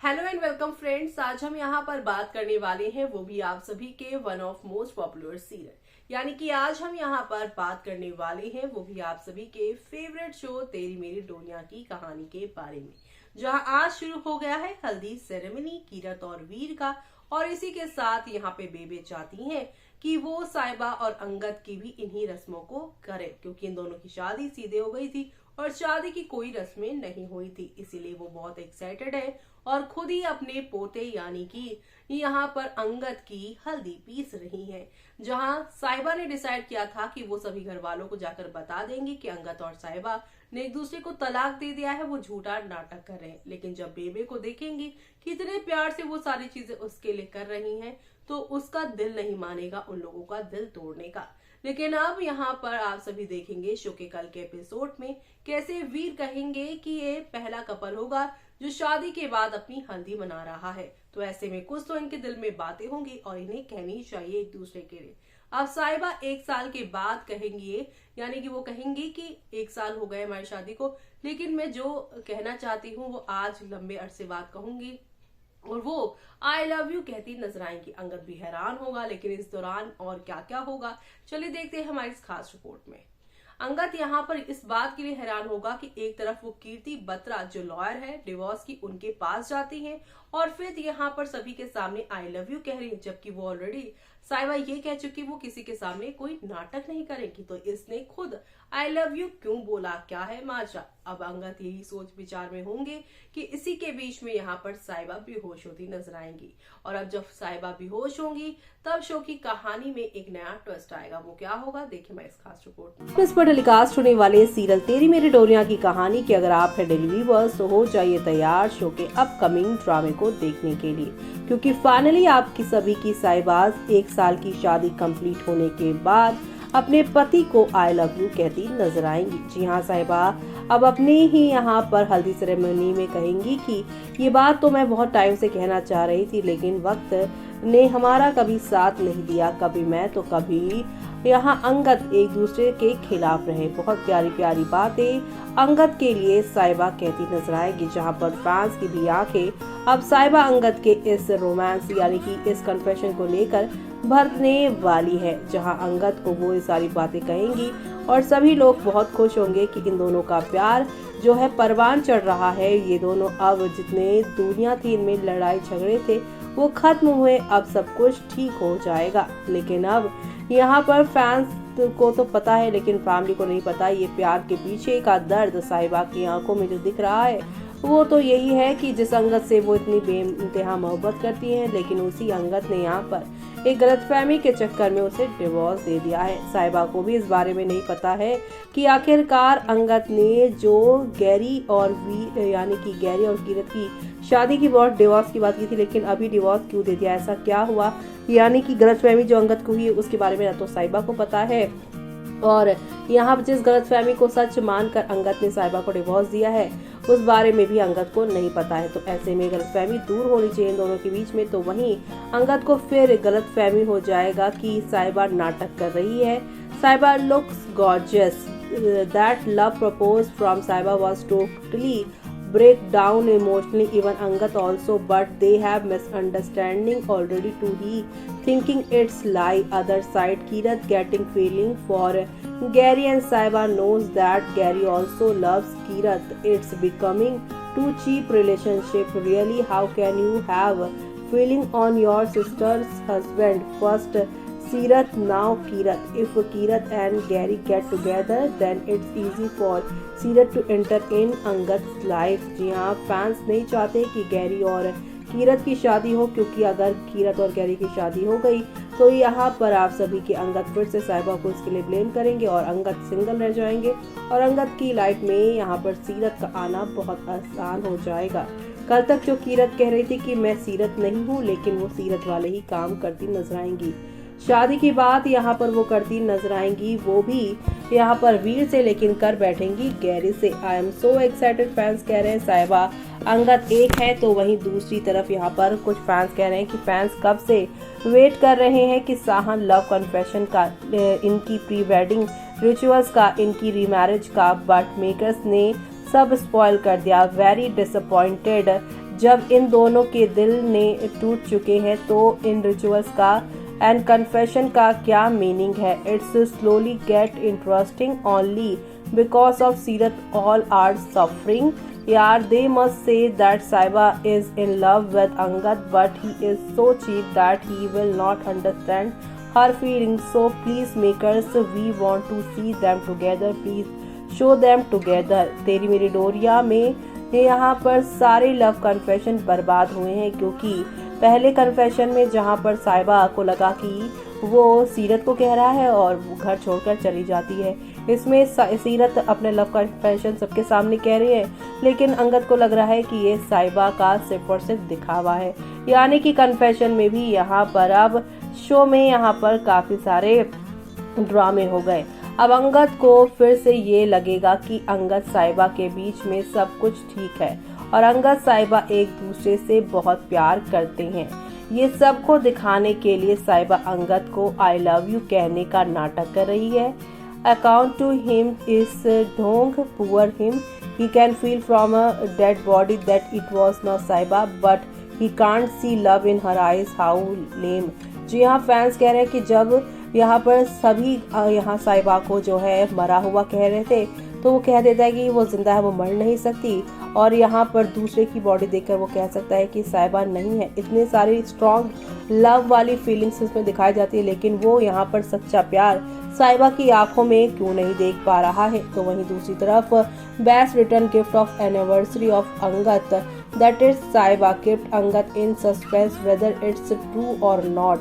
Hello and welcome friends. आज हम यहाँ पर बात करने वाले हैं वो भी आप सभी के one of most popular serial, यानी कि आज हम यहाँ पर बात करने वाले हैं वो भी आप सभी के फेवरेट शो तेरी मेरी डोनिया की कहानी के बारे में, जहाँ आज शुरू हो गया है हल्दी सेरेमनी कीरत और वीर का। और इसी के साथ यहाँ पे बेबे चाहती हैं कि वो साहिबा और अंगद की भी इन्हीं रस्मों को करे, क्योंकि इन दोनों की शादी सीधे हो गई थी और शादी की कोई रस्में नहीं हुई थी। इसीलिए वो बहुत एक्साइटेड है और खुद ही अपने पोते यानी कि यहाँ पर अंगद की हल्दी पीस रही हैं, जहाँ साहिबा ने डिसाइड किया था कि वो सभी घर वालों को जाकर बता देंगे कि अंगद और साहिबा ने एक दूसरे को तलाक दे दिया है, वो झूठा नाटक कर रहे हैं। लेकिन जब बेबे को देखेंगी कि इतने प्यार से वो सारी चीजें उसके लिए कर रही हैं, तो उसका दिल नहीं मानेगा उन लोगों का दिल तोड़ने का। लेकिन अब यहाँ पर आप सभी देखेंगे शो के कल के एपिसोड में कैसे वीर कहेंगे कि ये पहला कपल होगा जो शादी के बाद अपनी हल्दी मना रहा है। तो ऐसे में कुछ तो इनके दिल में बातें होंगी और इन्हें कहनी चाहिए एक दूसरे के लिए। अब साहिबा 1 साल के बाद कहेंगी, यानी कि वो कहेंगी कि 1 साल हो गए हमारी शादी को, लेकिन मैं जो कहना चाहती हूँ वो आज लंबे अरसे बाद कहूंगी, और वो आई लव यू कहती नजर आएंगी। अंगद भी हैरान होगा, लेकिन इस दौरान और क्या क्या होगा चलिए देखते हैं हमारी इस खास रिपोर्ट में। अंगद यहाँ पर इस बात के लिए हैरान होगा कि एक तरफ वो कीर्ति बत्रा जो लॉयर है डिवोर्स की, उनके पास जाती हैं और फिर यहाँ पर सभी के सामने आई लव यू कह रही है, जबकि वो ऑलरेडी साहिबा ये कह चुकी वो किसी के सामने कोई नाटक नहीं करेगी। तो इसने खुद आई लव यू क्यों बोला, क्या है माजरा। अब अंगद यही सोच विचार में होंगे कि इसी के बीच में यहाँ पर साहिबा बेहोश होती नजर आएंगी। और अब जब साहिबा बेहोश होंगी तब शो की कहानी में एक नया ट्विस्ट आएगा। वो क्या होगा देखिए मैं इस खास रिपोर्ट में। इस पर टेलीकास्ट होने वाले सीरियल तेरी मेरी डोरिया की कहानी के अगर आप है डेली व्यूअर्स तो हो जाइए तैयार शो के अपकमिंग ड्रामे को देखने के लिए, क्योंकि फाइनली आपकी सभी की साहिबाज 1 साल की शादी कंप्लीट होने के बाद अपने पति को आई लव यू कहती नजर आएंगी। जी हाँ, साहिबा अब अपने ही यहाँ पर हल्दी सेरेमनी में कहेंगी कि ये बात तो मैं बहुत टाइम से कहना चाह रही थी, लेकिन वक्त ने हमारा कभी साथ नहीं दिया, कभी मैं तो कभी यहाँ अंगद एक दूसरे के खिलाफ रहे। बहुत प्यारी प्यारी बातें अंगद के लिए साहिबा कहती नजर आएगी, जहाँ पर फैंस की भी आंखें अब साहिबा अंगद के इस रोमांस यानी कि इस कन्फेशन को लेकर भरने वाली है, जहां अंगद को वो ये सारी बातें कहेंगी और सभी लोग बहुत खुश होंगे कि इन दोनों का प्यार जो है परवान चढ़ रहा है। ये दोनों अब जितने दुनिया थी इनमें लड़ाई झगड़े थे वो खत्म हुए, अब सब कुछ ठीक हो जाएगा। लेकिन अब यहाँ पर फैंस को तो पता है लेकिन फैमिली को नहीं पता ये प्यार के पीछे का दर्द साहिबा की आंखों में जो दिख रहा है वो तो यही है कि जिस अंगद से वो इतनी बेइंतहा मोहब्बत करती हैं, लेकिन उसी अंगद ने यहाँ पर एक गलतफहमी के चक्कर में उसे डिवोर्स दे दिया है। साहिबा को भी इस बारे में नहीं पता है कि आखिरकार अंगद ने जो गैरी और यानी कि गैरी और कीरत की शादी की बहुत डिवोर्स की बात की थी, लेकिन अभी डिवोर्स क्यों दे दिया, ऐसा क्या हुआ, यानी कि गलतफहमी जो अंगद को हुई उसके बारे में ना तो साहिबा को पता है, और यहाँ जिस गलतफहमी को सच मानकर अंगद ने साहिबा को डिवोर्स दिया है उस बारे में भी अंगद को नहीं पता है। तो ऐसे में गलतफहमी दूर होनी चाहिए इन दोनों के बीच में। तो वहीं अंगद को फिर गलतफहमी हो जाएगा कि साहिबा नाटक कर रही है। Sahiba looks gorgeous, that love propose from Sahiba was totally break down emotionally, even Angad also, but they have misunderstanding already too. He thinking it's lie, other side Kirat getting feeling for Gary, and Sahiba knows that Gary also loves Kirat. It's becoming too cheap relationship. Really, how can you have feeling on your sister's husband? First Sirat, now Kirat. If Kirat and Gary get together, then it's easy for Sirat to enter in Angad's life. जी हाँ, fans नहीं चाहते कि Gary और कीरत की शादी हो, क्योंकि अगर कीरत और गैरी की शादी हो गई तो यहाँ पर आप सभी के अंगद फिर से साहिबा को इसके लिए ब्लेम करेंगे और अंगद सिंगल रह जाएंगे और अंगद की लाइफ में यहाँ पर सीरत का आना बहुत आसान हो जाएगा। कल तक जो कीरत कह रही थी कि मैं सीरत नहीं हूँ, लेकिन वो सीरत वाले ही काम करती नजर आएंगी। शादी की बात यहाँ पर वो करती नजर आएंगी, वो भी यहाँ पर वीर से, लेकिन कर बैठेंगी गैरी से। I am so excited, fans कह रहे हैं साहिबा अंगद एक है, तो वहीं दूसरी तरफ यहाँ पर कुछ फैंस कह रहे हैं कि फैंस कब से वेट कर रहे हैं कि साहन लव कन्फेशन का, इनकी प्री वेडिंग रिचुअल्स का, इनकी रीमैरिज का, बट मेकर्स ने सब स्पॉइल कर दिया। वेरी डिसअपॉइंटेड जब इन दोनों के दिल ने टूट चुके हैं तो इन रिचुअल्स का एंड कन्फेशन का क्या मीनिंग है? It's slowly get interesting only because of सीरत ऑल आर सफरिंग। यार, they must say that Saiba is in love with Angad, but he is so cheap that he will not understand her feelings. So please makers, we want to see them together. Please show them together. तेरी मेरी डोरिया में यहाँ पर सारे love confession बर्बाद हुए हैं, क्योंकि पहले कन्फेशन में जहाँ पर साइबा को लगा कि वो सीरत को कह रहा है और वो घर छोड़कर चली जाती है, इसमें सीरत अपने लव कन्फेशन सबके सामने कह रही है, लेकिन अंगद को लग रहा है कि ये साइबा का सिर्फ और सिर्फ दिखावा है। यानी कि कन्फेशन में भी यहाँ पर अब शो में यहाँ पर काफी सारे ड्रामे हो गए। अब अंगद को फिर से ये लगेगा कि अंगद साइबा के बीच में सब कुछ ठीक है और अंगद साइबा एक दूसरे से बहुत प्यार करते हैं। ये सबको दिखाने के लिए साइबा अंगद को आई लव यू कहने का नाटक कर रही है। अकाउंट टू हिम इज ढोंग, poor him, he can feel from a dead body that it was not Saiba, but he can't see love in her eyes. How lame। जी हाँ, fans कह रहे हैं कि जब यहाँ पर सभी यहाँ साइबा को जो है मरा हुआ कह रहे थे, तो वो कह देता है कि वो जिंदा है, वो मर नहीं सकती, और यहाँ पर दूसरे की बॉडी देखकर वो कह सकता है कि साइबा नहीं है। इतने सारी स्ट्रॉन्ग लव वाली फीलिंग्स इसमें दिखाई जाती है, लेकिन वो यहाँ पर सच्चा प्यार साइबा की आंखों में क्यों नहीं देख पा रहा है। तो वहीं दूसरी तरफ best return gift of anniversary of Angad, that is साइबा gift Angad in suspense whether it's true और नॉट।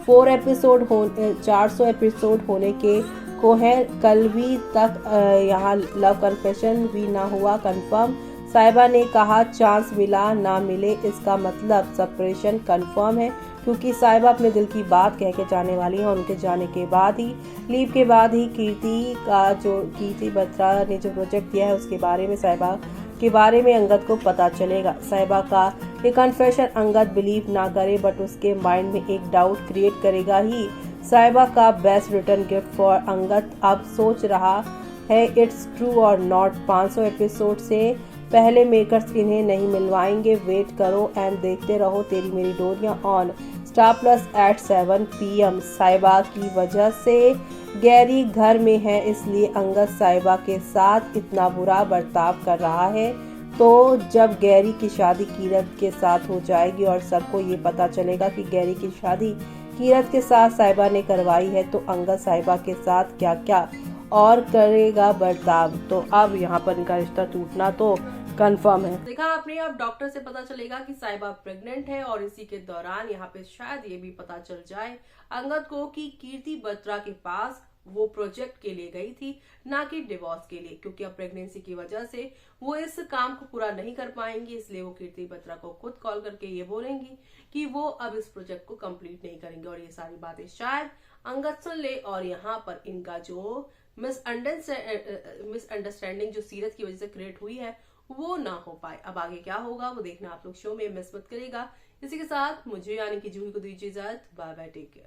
400 एपिसोड होने के को है, कल भी तक यहाँ लव कन्फेशन भी ना हुआ कंफर्म। साइबा ने कहा चांस मिला ना मिले, इसका मतलब सेपरेशन कंफर्म है, क्योंकि साइबा अपने दिल की बात कह के जाने वाली है और उनके जाने के बाद ही, लीव के बाद ही कीर्ति बत्रा ने जो प्रोजेक्ट दिया है उसके बारे में, साइबा के बारे में अंगद को पता चलेगा। साइबा का ये कन्फेशन अंगद बिलीव ना करे, बट उसके माइंड में एक डाउट क्रिएट करेगा ही। साइबा का best return gift for Angad अब सोच रहा है इट्स ट्रू और नॉट। 500 एपिसोड से पहले मेकर्स इन्हें नहीं मिलवाएंगे, वेट करो एंड देखते रहो तेरी मेरी डोरियां on Star Plus at 7 PM। Saiba की वजह से गैरी घर में है, इसलिए अंगद साइबा के साथ इतना बुरा बर्ताव कर रहा है। तो जब गैरी की शादी कीरत के साथ हो जाएगी और सबको ये पता चलेगा कि गैरी की शादी कीरत के साथ साइबा ने करवाई है, तो अंगद साइबा के साथ क्या क्या और करेगा बर्ताव। तो अब यहाँ पर इनका रिश्ता टूटना तो कंफर्म है। देखा आपने, अब डॉक्टर से पता चलेगा कि साइबा प्रेग्नेंट है, और इसी के दौरान यहाँ पे शायद ये भी पता चल जाए अंगद को कि कीर्ति बत्रा के पास वो प्रोजेक्ट के लिए गई थी, ना कि डिवोर्स के लिए, क्योंकि अब प्रेगनेंसी की वजह से वो इस काम को पूरा नहीं कर पाएंगी, इसलिए वो कीर्ति बत्रा को खुद कॉल करके ये बोलेंगी कि वो अब इस प्रोजेक्ट को कंप्लीट नहीं करेंगे, और ये सारी बातें शायद अंगद सुन ले, और यहाँ पर इनका जो मिसअंडरस्टैंडिंग जो सीरत की वजह से क्रिएट हुई है वो ना हो पाए। अब आगे क्या होगा वो देखना आप लोग शो में, मिस मत करेगा। इसी के साथ मुझे यानी कि जूही को दीजिए इजाजत। Bye bye, take care.